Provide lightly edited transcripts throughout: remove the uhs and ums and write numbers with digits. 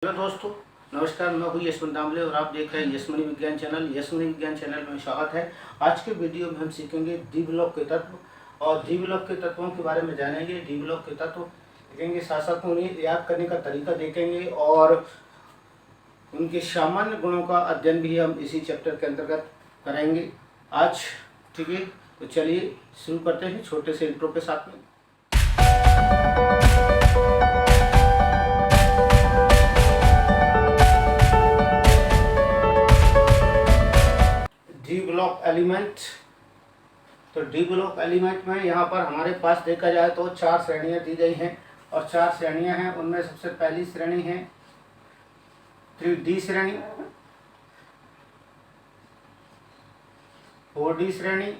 Hello दोस्तों, नमस्कार। मैं हूँ यशवंत दामले और आप देख रहे हैं यशमनी विज्ञान चैनल। यशमनी विज्ञान चैनल में स्वागत है। आज के वीडियो में हम सीखेंगे डी ब्लॉक के तत्व और डी ब्लॉक के तत्वों के बारे में जानेंगे। डी ब्लॉक के तत्व देखेंगे, साथ साथ उन्हें याद करने का तरीका देखेंगे और उनके सामान्य गुणों का अध्ययन भी हम इसी चैप्टर के अंतर्गत करेंगे आज। ठीक है, तो चलिए शुरू करते हैं छोटे से इंट्रो के साथ में। D block element. तो डी ब्लॉक एलिमेंट में यहाँ पर हमारे पास देखा जाए तो 4 श्रेणियाँ दी गई हैं और 4 श्रेणियाँ हैं। उनमें सबसे पहली श्रेणी है 3D श्रेणी, 4D श्रेणी,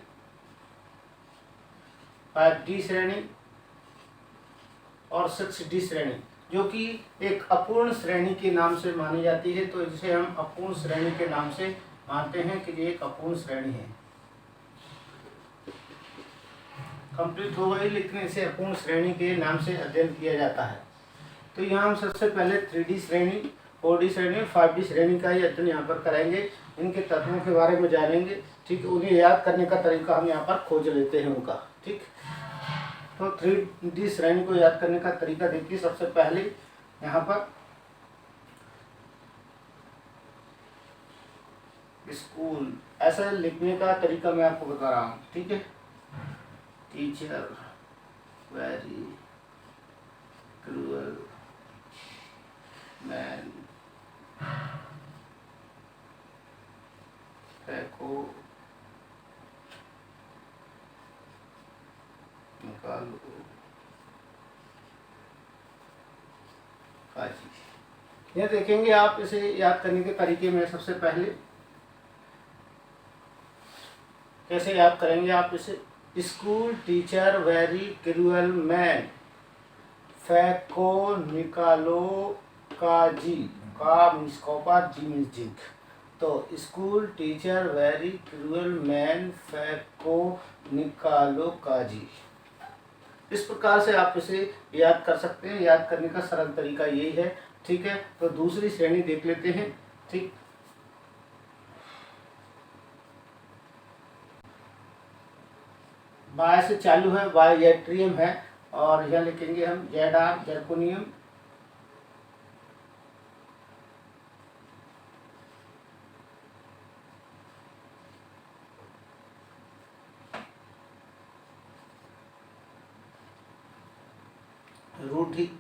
5D श्रेणी और 6D श्रेणी, जो कि एक अपूर्ण श्रेणी के नाम से मानी जाती है। तो इसे हम अपूर्ण श्रेणी के नाम से मानते हैं कि ये एक अपूर्ण श्रेणी है। कंप्लीट हो गई, लेकिन इसे अपूर्ण श्रेणी के नाम से अध्ययन किया जाता है। तो यहाँ हम सबसे पहले 3D श्रेणी, 4D श्रेणी और 5D श्रेणी का ही अध्ययन यहाँ पर करेंगे। इनके तत्वों के बारे में जानेंगे। ठीक, उन्हें याद करने का तरीका हम यहाँ पर खोज लेते हैं उनका। ठीक, तो 3D श्रेणी को याद करने का तरीका देखिए। सबसे पहले यहाँ पर स्कूल, ऐसा लिखने का तरीका मैं आपको बता रहा हूँ। ठीक है, टीचर वेरी क्रूअल मैन फेंको निकालो काजी। यह देखेंगे आप इसे याद करने के तरीके में। सबसे पहले कैसे याद करेंगे आप इसे? School teacher very cruel man फेंको निकालो काजी। का मीन्स कॉपर, जी मीन्स जिंक। तो school teacher very cruel man फेंको निकालो काजी। इस प्रकार से आप इसे याद कर सकते हैं। याद करने का सरल तरीका यही है। ठीक है, तो दूसरी श्रेणी देख लेते हैं। ठीक, बाय से चालू है, बाय यट्रियम है और यह लिखेंगे हम Zr जर्कोनियम। रूठी,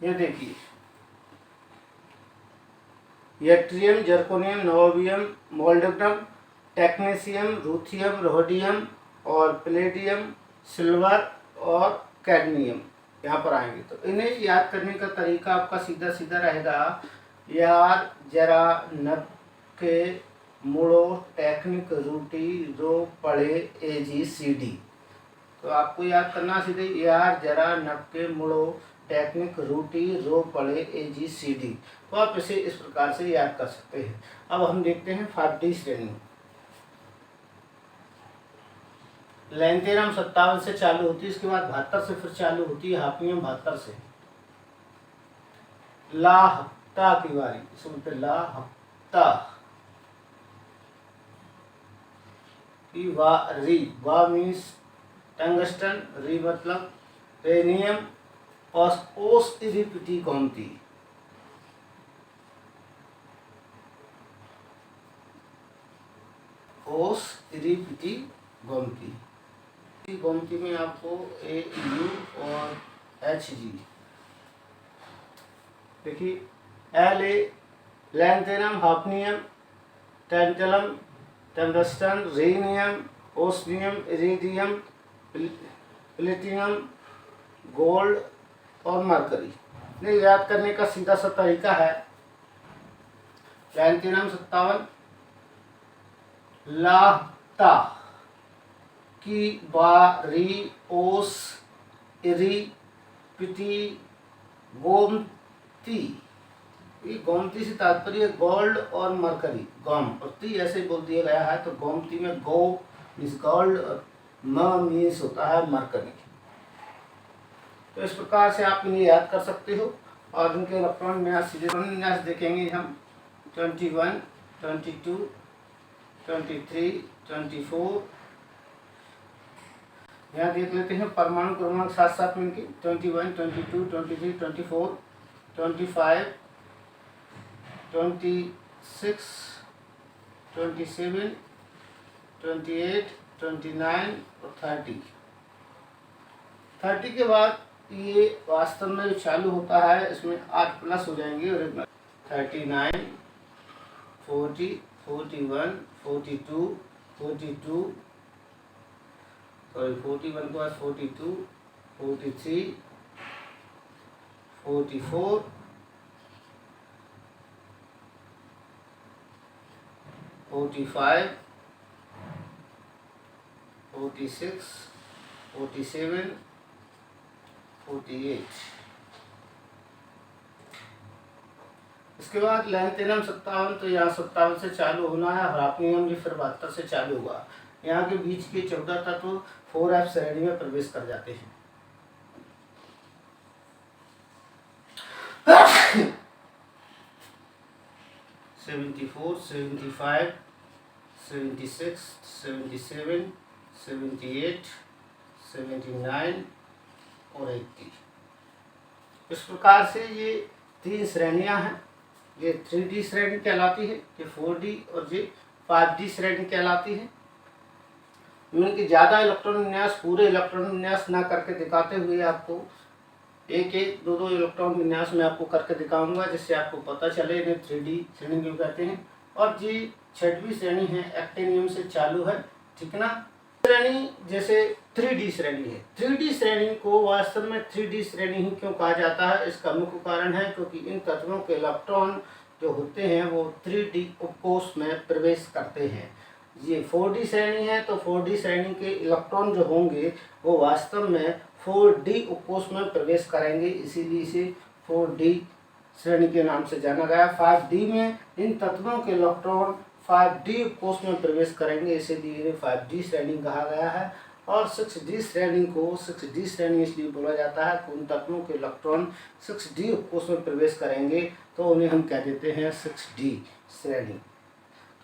ये देखिए यट्रियम जर्कोनियम नोबियम मोल्डेबनम टेक्नीशियम रूथियम रोडियम और प्लेडियम सिल्वर और कैडमियम यहाँ पर आएंगे। तो इन्हें याद करने का तरीका आपका सीधा सीधा रहेगा। यार जरा नब के मुड़ो टेक्निक रूटी रो पढ़े AGCD। तो आपको याद करना सीधे यार जरा नब के मुड़ो टेक्निक रूटी रो पढ़े AGCD। तो आप इसे इस प्रकार से याद कर सकते हैं। अब हम देखते हैं 5D श्रेणी। लैंथेरम 57 से चालू होती है, इसके बाद 72 से फिर चालू होती है हाफनियम 72 से। ला हफ्ता की बारी, सुनते ला हफ्ता की वारी। वा मीन्स टंगस्टन, री मतलब रेनियम और ओस इरिपिटी गोमती। ओस इरिपिटी गोमती। गोमती में आपको AU और HG देखिए। La lanthanum hafnium tantalum tungsten rhenium osmium iridium platinum gold और मरकरी। ये याद करने का सीधा सा तरीका है। लैंथेरम 57 लाता की बारी ओस इरी पिटी गोमती ये गोमती से तात्पर्य गोल्ड और मरकरी, गोमती ऐसे बोल दिया गया है, तो गोमती में गो मीन्स गोल्ड और म मीन्स होता है मरकरी। तो इस प्रकार से आप इन्हें याद कर सकते हो। और इनके इलेक्ट्रॉन विन्यास देखेंगे हम 21, 22, 23, 24। यहाँ देख लेते हैं परमाणु क्रमांक साथ साथ में इनके 21, 22, 23, 24, 25, 26, 27, 28, 29 और 30 के बाद ये वास्तव में जो चालू होता है इसमें 8 प्लस हो जाएंगे और 39, 40, 41, 42, 42 सॉरी 41 के बाद 42, 43, 44, 45, 46, 47, 48। इसके बाद लैंथेनम 57, तो यहाँ 57 से चालू होना है। हरापनियम भी फिर 72 से चालू होगा। यहाँ के बीच के 14 तत्व 4f श्रेणी में प्रवेश कर जाते हैं। (74), 75, 76, 77, 78, 79 और 80। इस प्रकार से ये 3 श्रेणियां हैं। ये 3D श्रेणी कहलाती है, ये 4D और ये 5D श्रेणी कहलाती है। इनमें कि ज़्यादा इलेक्ट्रॉन विन्यास पूरे इलेक्ट्रॉन विन्यास ना करके दिखाते हुए आपको एक एक दो इलेक्ट्रॉन विन्यास में आपको करके दिखाऊंगा, जिससे आपको पता चले इन्हें 3D श्रेणी क्यों कहते हैं। और जी 6वीं श्रेणी है, एक्टिनियम से चालू है, ठीक ना। श्रेणी जैसे 3D श्रेणी है। 3D श्रेणी को वास्तव में 3D श्रेणी ही क्यों कहा जाता है, इसका मुख्य कारण है क्योंकि इन तत्वों के इलेक्ट्रॉन जो होते हैं वो 3D उपकोष में प्रवेश करते हैं। ये 4D श्रेणी है, तो 4D श्रेणी के इलेक्ट्रॉन जो होंगे वो वास्तव में 4D उपकोष में प्रवेश करेंगे, इसीलिए इसे 4D श्रेणी के नाम से जाना गया। 5D में इन तत्वों के इलेक्ट्रॉन 5D उपकोष में प्रवेश करेंगे, इसीलिए इन्हें 5D श्रेणी कहा गया है। और 6D श्रेणी को 6D श्रेणी इसलिए बोला जाता है कि उन तत्वों के इलेक्ट्रॉन 6D उपकोष में प्रवेश करेंगे, तो उन्हें हम कह देते हैं 6D श्रेणी।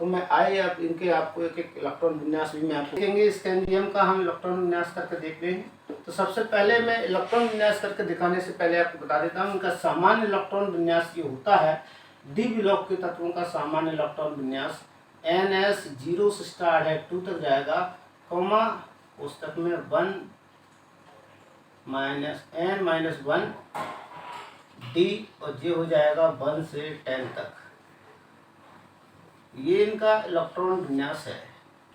तो मैं आइए अब इनके आपको एक एक इलेक्ट्रॉन विन्यास भी मैं आपको देखेंगे। स्कैंडियम का हम इलेक्ट्रॉन विन्यास करके देख लेंगे। तो सबसे पहले मैं इलेक्ट्रॉन विन्यास करके दिखाने से पहले आपको बता देता हूँ इनका सामान्य इलेक्ट्रॉन विन्यास ये होता है। डी ब्लॉक के तत्वों का सामान्य इलेक्ट्रॉन विन्यास NS 0 से स्टार्ट है 2 तक जाएगा, कॉमा पुस्तक में 1 -n-1 D और ये हो जाएगा 1 से 10 तक। ये इनका इलेक्ट्रॉन विन्यास है,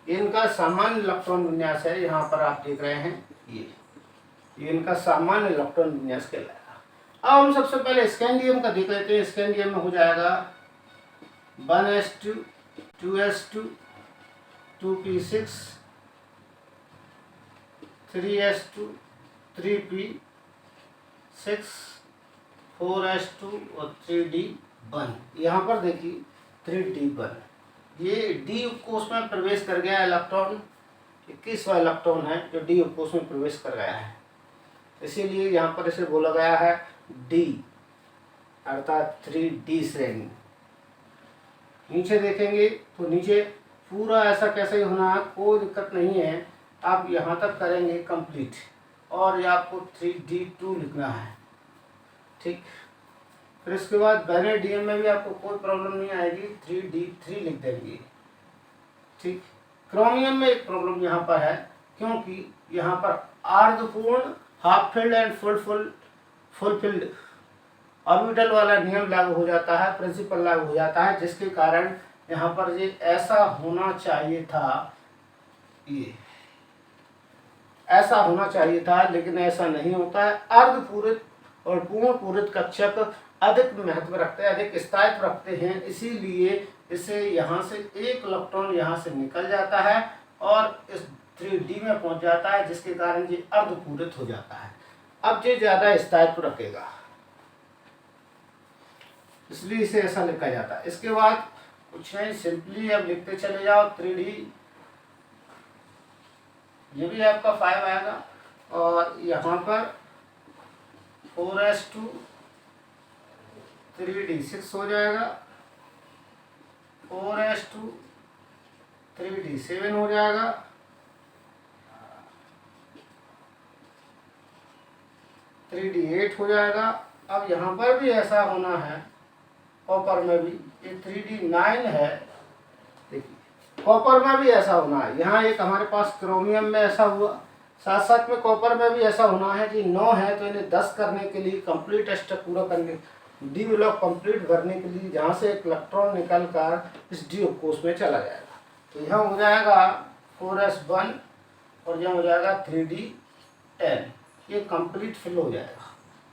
ये इनका सामान्य इलेक्ट्रॉन विन्यास है। यहाँ पर आप देख रहे हैं ये इनका सामान्य इलेक्ट्रॉन विन्यास कहलाएगा। अब हम सबसे पहले स्कैंडियम का देख लेते हैं। स्कैंडियम में हो जाएगा 1s2 2s2 2p6 3s2 3p6 4s2 और 3d1। यहाँ पर देखिए 3d1, ये डी उपकोष में प्रवेश कर गया इलेक्ट्रॉन। 21वां इलेक्ट्रॉन है जो डी उपकोष में प्रवेश कर गया है, इसीलिए यहाँ पर इसे बोला गया है डी अर्थात 3D श्रेणी। नीचे देखेंगे तो नीचे पूरा ऐसा कैसे ही होना है, कोई दिक्कत नहीं है। आप यहाँ तक करेंगे कंप्लीट और ये आपको 3D2 लिखना है, ठीक। फिर इसके बाद वेनेडियम में भी आपको कोई प्रॉब्लम नहीं आएगी, 3D3 लिख देंगे, ठीक। क्रोमियम में एक प्रॉब्लम यहाँ पर है, क्योंकि यहाँ पर अर्धपूर्ण half filled and full filled orbital वाला नियम लागू हो जाता है, प्रिंसिपल लागू हो जाता है, जिसके कारण यहाँ पर ये ऐसा होना चाहिए था, ये ऐसा होना चाहिए था, लेकिन ऐसा नहीं होता है। अर्धपूरित और पूर्ण पूरित कक्षक अधिक महत्व रखते हैं, अधिक स्थायित्व रखते हैं, इसीलिए इसे यहाँ से एक इलेक्ट्रॉन यहाँ से निकल जाता है और इस 3D में पहुँच जाता है, जिसके कारण ये अर्धपूरित हो जाता है। अब ये ज़्यादा स्थायित्व रखेगा। इसलिए इसे ऐसा लिखा जाता है। इसके बाद कुछ नहीं, सिंपली अब लिखते चले जाओ 3D, ये भी आपका 5 आएगा और यहाँ पर 4s2 3D 6 हो जाएगा, 4s2 3D 7 हो जाएगा, 3D 8 हो जाएगा। अब यहाँ पर भी ऐसा होना है, कॉपर में भी ये 3D 9 है, देखिए कॉपर में भी ऐसा होना है। यहाँ एक हमारे पास क्रोमियम में ऐसा हुआ, साथ साथ में कॉपर में भी ऐसा होना है कि 9 है, तो इन्हें 10 करने के लिए, कंप्लीट स्टेप पूरा करने, डी ब्लॉक कंप्लीट करने के लिए जहाँ से एक इलेक्ट्रॉन निकल कर इस डी कोष में चला जाएगा, तो यहाँ हो जाएगा 4s1 और यहाँ हो जाएगा 3D 10, ये कंप्लीट फिल हो जाएगा।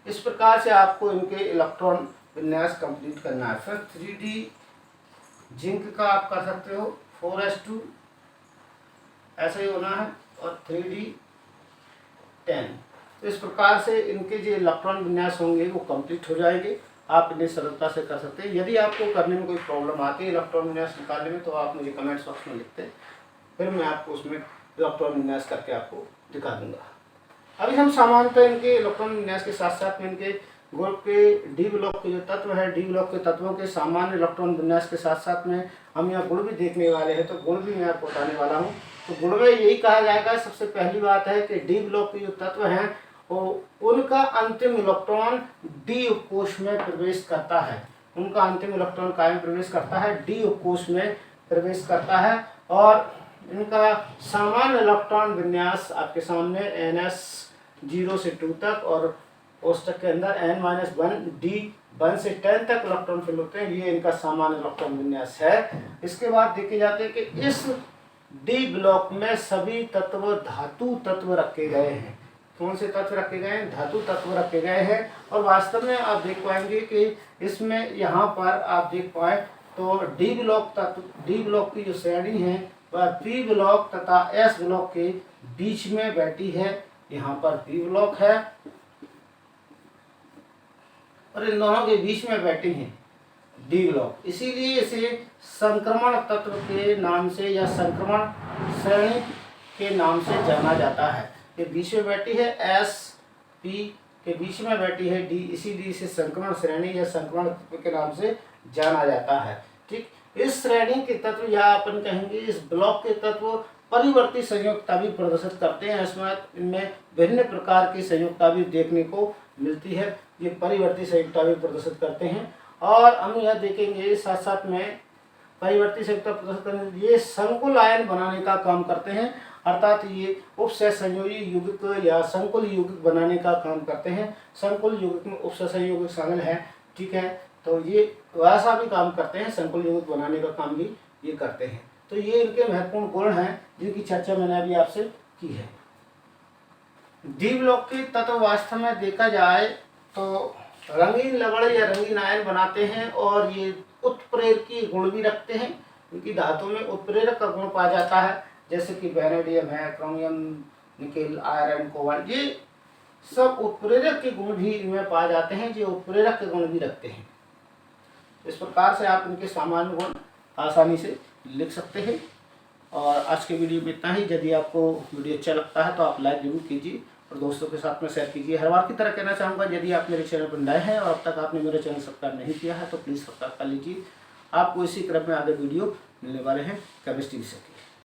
इस प्रकार से आपको इनके इलेक्ट्रॉन विन्यास कंप्लीट करना है। फिर 3D जिंक का आप कर सकते हो, 4s2 ऐसा ही होना है और 3D 10। तो इस प्रकार से इनके जो इलेक्ट्रॉन विन्यास होंगे वो कंप्लीट हो जाएंगे। आप इन्हें सरलता से कर सकते हैं। यदि आपको करने में कोई प्रॉब्लम आती है इलेक्ट्रॉन विन्यास निकालने में, तो आप मुझे कमेंट्स बॉक्स में लिखते हैं, फिर मैं आपको उसमें इलेक्ट्रॉन विन्यास करके आपको दिखा दूंगा। अभी हम सामान्यतः इनके इलेक्ट्रॉन विन्यास के साथ साथ में इनके ग्रुप के डी ब्लॉक के जो तत्व है, डी ब्लॉक के तत्वों के सामान्य इलेक्ट्रॉन विन्यास के साथ साथ में हम यहाँ गुण भी देखने वाले हैं, तो गुण भी मैं आपको बताने वाला हूँ। तो गुण में यही कहा जाएगा, सबसे पहली बात है कि डी ब्लॉक के जो तत्व हैं वो उनका अंतिम इलेक्ट्रॉन डी उपकोष में प्रवेश करता है, उनका अंतिम इलेक्ट्रॉन काय में प्रवेश करता है, डी उपकोष में प्रवेश करता है। और इनका सामान्य इलेक्ट्रॉन विन्यास आपके सामने NS 0 से 2 तक और कोष्टक के अंदर n-1 D 1 से 10 तक इलेक्ट्रॉन फिल होते हैं, ये इनका सामान्य इलेक्ट्रॉन विन्यास है। इसके बाद देखे जाते हैं कि इस डी ब्लॉक में सभी तत्व धातु तत्व रखे गए हैं। कौन से तत्व रखे गए हैं? धातु तत्व रखे गए हैं। और वास्तव में आप देख पाएंगे कि इसमें यहाँ पर आप देख पाए तो डी ब्लॉक तत्व, डी ब्लॉक की जो श्रेणी है वह पी ब्लॉक तथा एस ब्लॉक के बीच में बैठी है। यहाँ पर पी ब्लॉक है और इन दोनों के बीच में बैठी है डी ब्लॉक, इसीलिए इसे संक्रमण तत्व के नाम से या संक्रमण श्रेणी के नाम से जाना जाता है। ये बीच में बैठी है, एस पी के बीच में बैठी है डी, इसीलिए इसे संक्रमण श्रेणी या संक्रमण तत्व के नाम से जाना जाता है। ठीक, इस श्रेणी के तत्व या अपन कहेंगे इस ब्लॉक के तत्व परिवर्ती संयोजकता भी प्रदर्शित करते हैं। इसमें इनमें विभिन्न प्रकार की संयोजकता भी देखने को मिलती है, ये परिवर्ती संयोजकता भी प्रदर्शित करते हैं। और हम यह देखेंगे साथ साथ में परिवर्ती संयोजकता प्रदर्शित करने ये संकुल आयन बनाने का काम करते हैं, अर्थात ये उपसहसंयोजी यौगिक या संकुल यौगिक बनाने का काम करते हैं। संकुल यौगिक में उपसहसंयोजक शामिल है, ठीक है, तो ये वैसा भी काम करते हैं, संकुल यौगिक बनाने का काम भी ये करते हैं। तो ये इनके महत्वपूर्ण गुण हैं जिनकी चर्चा मैंने अभी आपसे की है। डी ब्लॉक के तत्व वास्तव में देखा जाए तो रंगीन लवण या रंगीन आयन बनाते हैं और ये उत्प्रेरकीय गुण भी रखते हैं। इनकी धातु में उत्प्रेरक का गुण पाया जाता है, जैसे कि वेनेडियम है, क्रोमियम, निकेल, आयरन, कोबाल्ट, ये सब उत्प्रेरक के गुण भी इनमें पाए जाते हैं, जो उत्प्रेरक के गुण भी रखते हैं। इस प्रकार से आप इनके सामान्य गुण आसानी से लिख सकते हैं। और आज के वीडियो में इतना ही। यदि आपको वीडियो अच्छा लगता है तो आप लाइक जरूर कीजिए और दोस्तों के साथ में शेयर कीजिए। हर बार की तरह कहना चाहूँगा, यदि आप मेरे चैनल पर नए हैं और अब तक आपने मेरे चैनल सब्सक्राइब नहीं किया है तो प्लीज़ सब्सक्राइब कर लीजिए। आपको इसी क्रम में आगे वीडियो मिलने वाले हैं केमिस्ट्री से।